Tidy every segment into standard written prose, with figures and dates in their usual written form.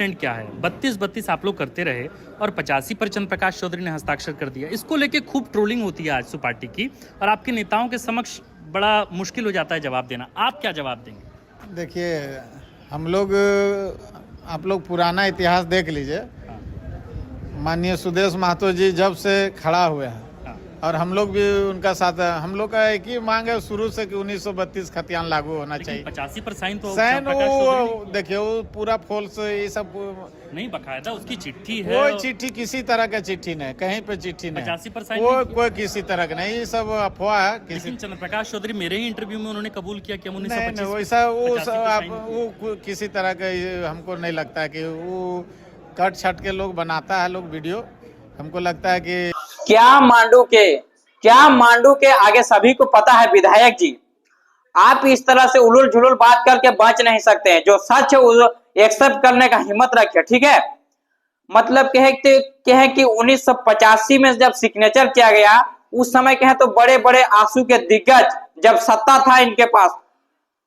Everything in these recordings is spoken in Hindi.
क्या है? 32-32 आप लोग करते रहे और 85 पर चंद्रप्रकाश चौधरी ने हस्ताक्षर कर दिया। इसको लेके खूब ट्रोलिंग होती है आजसू पार्टी की और आपके नेताओं के समक्ष बड़ा मुश्किल हो जाता है जवाब देना। आप क्या जवाब देंगे? देखिए, हम लोग आप लोग पुराना इतिहास देख लीजिए। हाँ, माननीय सुदेश महतो जी जब से खड़ा हुए हैं हाँ, और हम लोग भी उनका साथ है। हम लोग का एक ही मांग है शुरू से कि 1932 खतियान लागू होना लेकिन चाहिए। 85 पर साइन तो सैन चंद्रप्रकाश चौधरी वो देखिए, वो पूरा फॉल्स ये सब ने नहीं, बकायदा उसकी चिट्ठी है। कोई चिट्ठी किसी तरह का चिट्ठी नहीं, कहीं पे चिट्ठी नहीं, 85 पर साइन वो नहीं किया। कोई किसी तरह का नहीं, ये सब अफवाह है किसी। लेकिन चंद्रप्रकाश चौधरी मेरे ही इंटरव्यू में उन्होंने कबूल किया कि हम नहीं नहीं, 1925 वैसा वो 85 सब पर आप साइन किए। वो किसी तरह का ये हमको नहीं लगता है कि वो कट छट के लोग बनाता है लोग वीडियो। हमको लगता है कि क्या मांडू के आगे सभी को पता है विधायक जी। आप इस तरह से उलूल झुलूल बात करके बच नहीं सकते हैं। जो सच है वो एक्सेप्ट करने का हिम्मत रखिए, ठीक है। मतलब कहे कि 1985 में जब सिग्नेचर किया गया, उस समय कहे तो बड़े बड़े आंसू के दिग्गज जब सत्ता था इनके पास,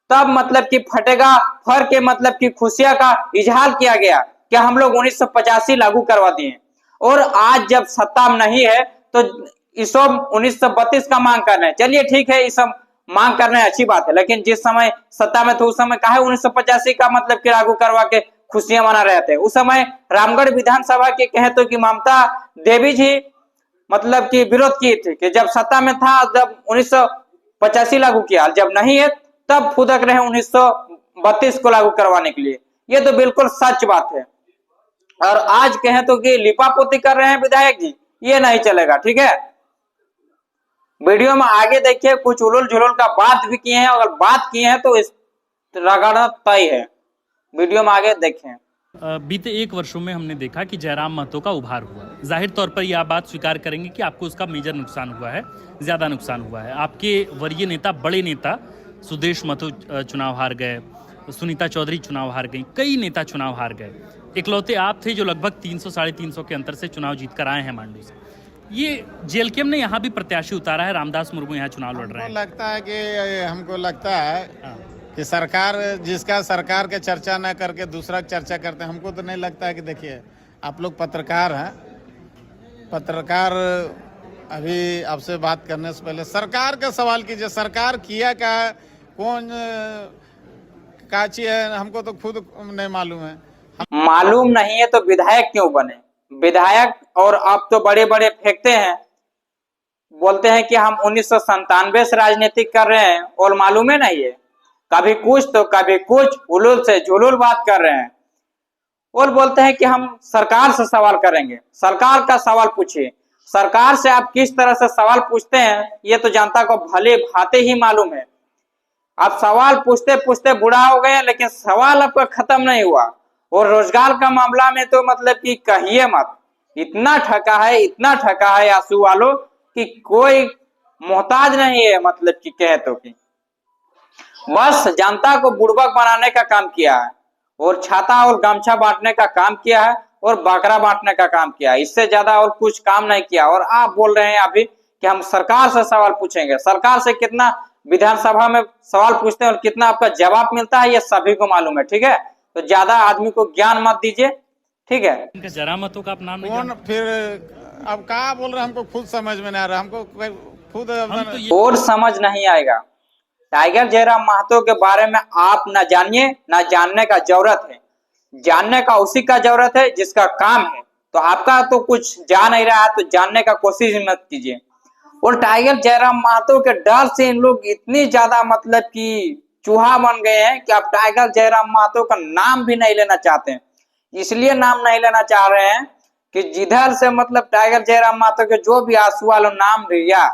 तब मतलब कि फटेगा फर के मतलब कि खुशियां का इजहार किया गया कि हम लोग 1985 लागू करवा दिए। और आज जब सत्ता में नहीं है तो इस सब 1932 का मांग कर रहे हैं। चलिए ठीक है, इस सब मांग करने अच्छी बात है, लेकिन जिस समय सत्ता में थे उस समय काहे 1985 का मतलब कि लागू करवा के खुशियां मना रहे थे। उस समय रामगढ़ विधानसभा के कहे तो कि ममता देवी जी मतलब कि विरोध किए थे कि जब सत्ता में था जब 1985 लागू किया, जब नहीं है तब फुदक रहे 1932 को लागू करवाने के लिए। ये तो बिल्कुल सच बात है। और आज कहें तो कि लिपापोती कर रहे हैं विधायक जी, ये नहीं चलेगा, ठीक है। वीडियो में आगे देखिए, कुछ उलूल झुलूल का बात भी किए हैं, अगर बात किए हैं तो इस रगड़ना तय है। वीडियो में आगे देखें। बीते 1 वर्षों में हमने देखा कि जयराम महतो का उभार हुआ। जाहिर तौर पर यह आप बात स्वीकार करेंगे कि आपको उसका मेजर नुकसान हुआ है, ज़्यादा नुकसान हुआ है। आपके वरीय नेता, बड़े नेता सुदेश महतो चुनाव हार गए, सुनीता चौधरी चुनाव हार गई, कई नेता चुनाव हार गए। इकलौते आप थे जो लगभग 300-350 के अंतर से चुनाव जीत कर आए हैं मांडू से। ये जेएलकेएम ने यहाँ भी प्रत्याशी उतारा है, रामदास मुर्मू यहाँ चुनाव लड़ रहे हैं। हमको लगता है हाँ, कि सरकार जिसका सरकार के चर्चा न करके दूसरा चर्चा करते हैं। हमको तो नहीं लगता है कि देखिए, आप लोग पत्रकार हैं, पत्रकार अभी आपसे बात करने से पहले सरकार का सवाल कीजिए। सरकार किया क्या, कौन का चीज है, हमको तो खुद नहीं मालूम है। मालूम नहीं है तो विधायक क्यों बने? विधायक और अब तो बड़े बड़े फेंकते हैं, बोलते हैं कि हम 1997 से राजनीति कर रहे हैं और मालूम है नहीं है। कभी कुछ तो कभी कुछ उलूल से झुलूल बात कर रहे हैं और बोलते हैं कि हम सरकार से सवाल करेंगे। सरकार का सवाल पूछिए। सरकार से आप किस तरह से सवाल पूछते हैं ये तो जनता को भले भांति ही मालूम है। आप सवाल पूछते पूछते बूढ़ा हो गए, लेकिन सवाल आपका खत्म नहीं हुआ। और रोजगार का मामला में तो मतलब कि कहिए मत, इतना ठका है आंसू वालों कि कोई मोहताज नहीं है। मतलब कि कहे तो कि बस जनता को बुड़बक बनाने का काम किया है और छाता और गमछा बांटने का काम किया है और बकरा बांटने का काम किया है। इससे ज्यादा और कुछ काम नहीं किया। और आप बोल रहे हैं अभी कि हम सरकार से सवाल पूछेंगे। सरकार से कितना विधानसभा में सवाल पूछते हैं और कितना आपका जवाब मिलता है ये सभी को मालूम है, ठीक है। तो ज्यादा आदमी को ज्ञान मत दीजिए, ठीक है। इनका जयराम महतो का आप नाम नहीं कौन जानते? फिर अब कहा बोल रहे हैं, हमको खुद समझ में नहीं आ रहा। हमको खुद हम तो ये और समझ नहीं आएगा। टाइगर जयराम महतो के बारे में आप ना जानिए, ना जानने का जरूरत है। जानने का उसी का जरूरत है जिसका काम है। तो आपका तो कुछ जान नहीं रहा है तो जानने का कोशिश मत कीजिए। और टाइगर जयराम महतो के डर से इन लोग इतनी ज्यादा मतलब कि चूहा बन गए हैं कि आप टाइगर जयराम महतो का नाम भी नहीं लेना चाहते हैं। इसलिए नाम नहीं लेना चाह रहे हैं कि जिधर से मतलब टाइगर जयराम महतो के जो भी आंसू वालों नाम लिया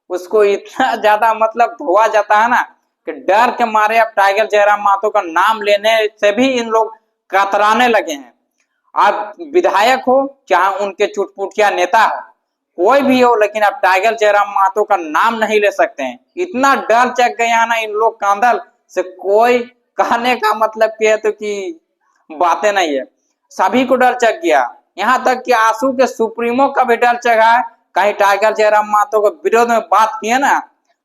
उसको इतना ज्यादा मतलब धोआ जाता है ना कि डर के मारे अब टाइगर जयराम महतो का नाम लेने से भी इन लोग कतराने लगे हैं। आप विधायक हो चाहे उनके चुटपुटिया नेता हो, कोई भी हो, लेकिन आप टाइगर जयराम महतो का नाम नहीं ले सकते हैं। इतना डर चक गया ना इन लोग का अंदर से, कोई कहने का मतलब क्या है तो कि बातें नहीं है। सभी को डर चक गया, यहाँ तक कि आंसू के सुप्रीमो का भी डर चका है। कहीं टाइगर जयराम महतो के विरोध में बात किए ना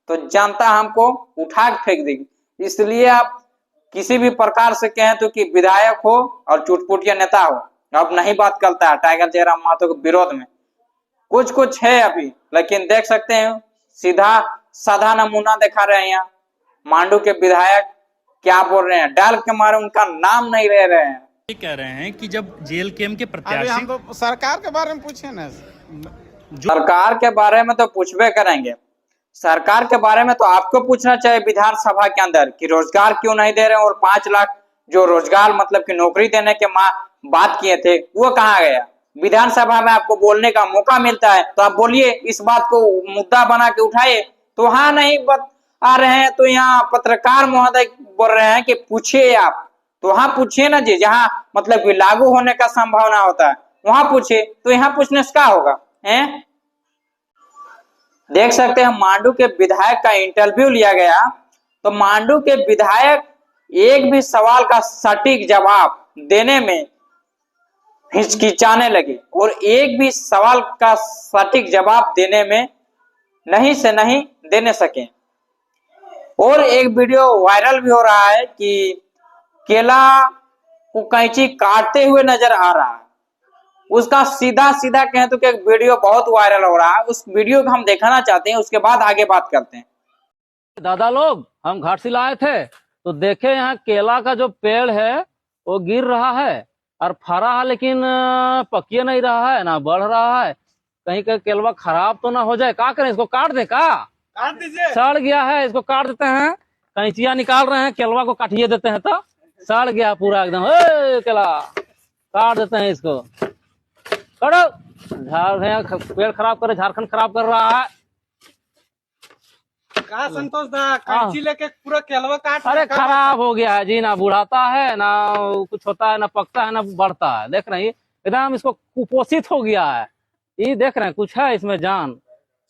तो जनता हमको उठा के फेंक देगी। इसलिए आप किसी भी प्रकार से कहें तो कि विधायक हो और चुटपुटिया नेता हो, अब नहीं बात करता है टाइगर जयराम महतो के विरोध में। कुछ कुछ है अभी, लेकिन देख सकते हैं सीधा साधा नमूना दिखा रहे हैं। यहाँ मांडू के विधायक क्या बोल रहे हैं, डर के मारे उनका नाम नहीं ले रहे हैं। ये कह रहे हैं कि जब JLKM के अभी प्रत्याशी हम तो सरकार के बारे में पूछे ना। सरकार के बारे में तो पूछबे करेंगे, सरकार के बारे में तो आपको पूछना चाहिए विधानसभा के अंदर कि रोजगार क्यों नहीं दे रहे, और 5 लाख जो रोजगार मतलब कि नौकरी देने के बात किए थे वो कहाँ गया। विधानसभा में आपको बोलने का मौका मिलता है तो आप बोलिए, इस बात को मुद्दा बना के उठाइए। तो हाँ नहीं आ रहे हैं तो यहाँ पत्रकार महोदय बोल रहे हैं कि पूछिए आप, तो वहां पूछिए ना जी, जहाँ मतलब कि लागू होने का संभावना होता है वहां पूछिए, तो यहाँ पूछने से क्या होगा हैं। देख सकते हैं मांडू के विधायक का इंटरव्यू लिया गया, तो मांडू के विधायक एक भी सवाल का सटीक जवाब देने में हिचकिचाने लगे, और एक भी सवाल का सटीक जवाब देने में नहीं से नहीं देने सके। और एक वीडियो वायरल भी हो रहा है कि केला को कैंची काटते हुए नजर आ रहा है, उसका सीधा सीधा कहें तो एक वीडियो बहुत वायरल हो रहा है। उस वीडियो को हम देखना चाहते हैं, उसके बाद आगे बात करते हैं। दादा लोग, हम घाटशिला आए थे तो देखे यहाँ केला का जो पेड़ है वो गिर रहा है और फरा है, लेकिन पकिए नहीं रहा है ना बढ़ रहा है। कहीं का केलवा खराब तो ना हो जाए, क्या करें, इसको काट दे का? काट दीजिए, सड़ गया है, इसको काट देते हैं। कैंचिया निकाल रहे हैं, केलवा को काटिए देते हैं तो सड़ गया पूरा एकदम। केला काट देते हैं इसको, करो। पेड़ खराब करे, झारखंड खराब कर रहा है। का संतोष दा कैंची लेके पूरा केलवा काट। अरे खराब हो गया है जी, ना बुढ़ाता है ना कुछ होता है, ना पकता है ना बढ़ता है। देख रहे हैं एकदम इसको कुपोषित हो गया है। ये देख रहे हैं कुछ है इसमें जान,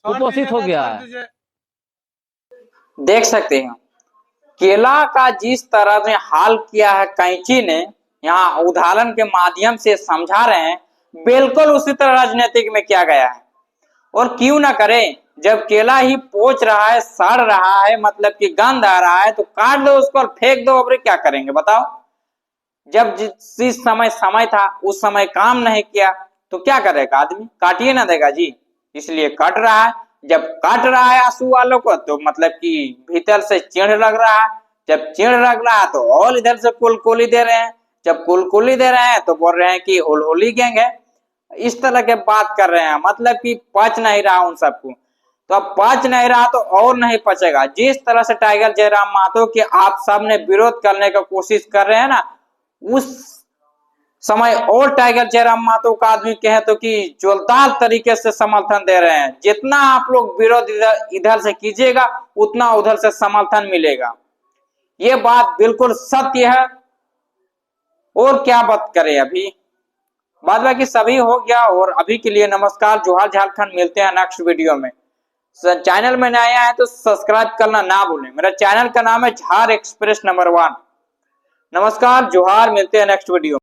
कुपोषित हो गया है। देख सकते हैं केला का जिस तरह से हाल किया है कैंची ने, यहाँ उदाहरण के माध्यम से समझा रहे हैं, बिल्कुल उसी तरह राजनीतिक में किया गया है। और क्यों ना करें, जब केला ही पोच रहा है, सड़ रहा है, मतलब कि गंध आ रहा है, तो काट दो उसको और फेंक दो। अब क्या करेंगे बताओ। जब जिस समय था उस समय काम नहीं किया तो क्या करेगा आदमी, काटिए ना देगा जी, इसलिए काट रहा है। जब काट रहा है आंसू वालों को तो मतलब कि भीतर से चिढ़ लग रहा है, जब चिढ़ लग रहा है तो और इधर से कुलकुली दे रहे हैं, जब कुलकुली दे रहे हैं तो बोल रहे हैं कि हुलहुली गैंग है। इस तरह के बात कर रहे हैं, मतलब कि पच नहीं रहा उन सबको। तो अब पच नहीं रहा तो और नहीं पचेगा। जिस तरह से टाइगर जयराम महतो के आप सबने विरोध करने का कोशिश कर रहे हैं ना, उस समय और टाइगर जयराम महतो का आदमी कहे तो कि जोरदार तरीके से समर्थन दे रहे हैं। जितना आप लोग विरोध इधर से कीजिएगा उतना उधर से समर्थन मिलेगा। ये बात बिल्कुल सत्य है। और क्या बात करें, अभी बाद बाकी सभी हो गया। और अभी के लिए नमस्कार, जोहार झारखंड। मिलते हैं नेक्स्ट वीडियो में। चैनल में नए आए हैं तो सब्सक्राइब करना ना भूलें। मेरा चैनल का नाम है झार एक्सप्रेस नंबर 1। नमस्कार, जोहार, मिलते हैं नेक्स्ट वीडियो।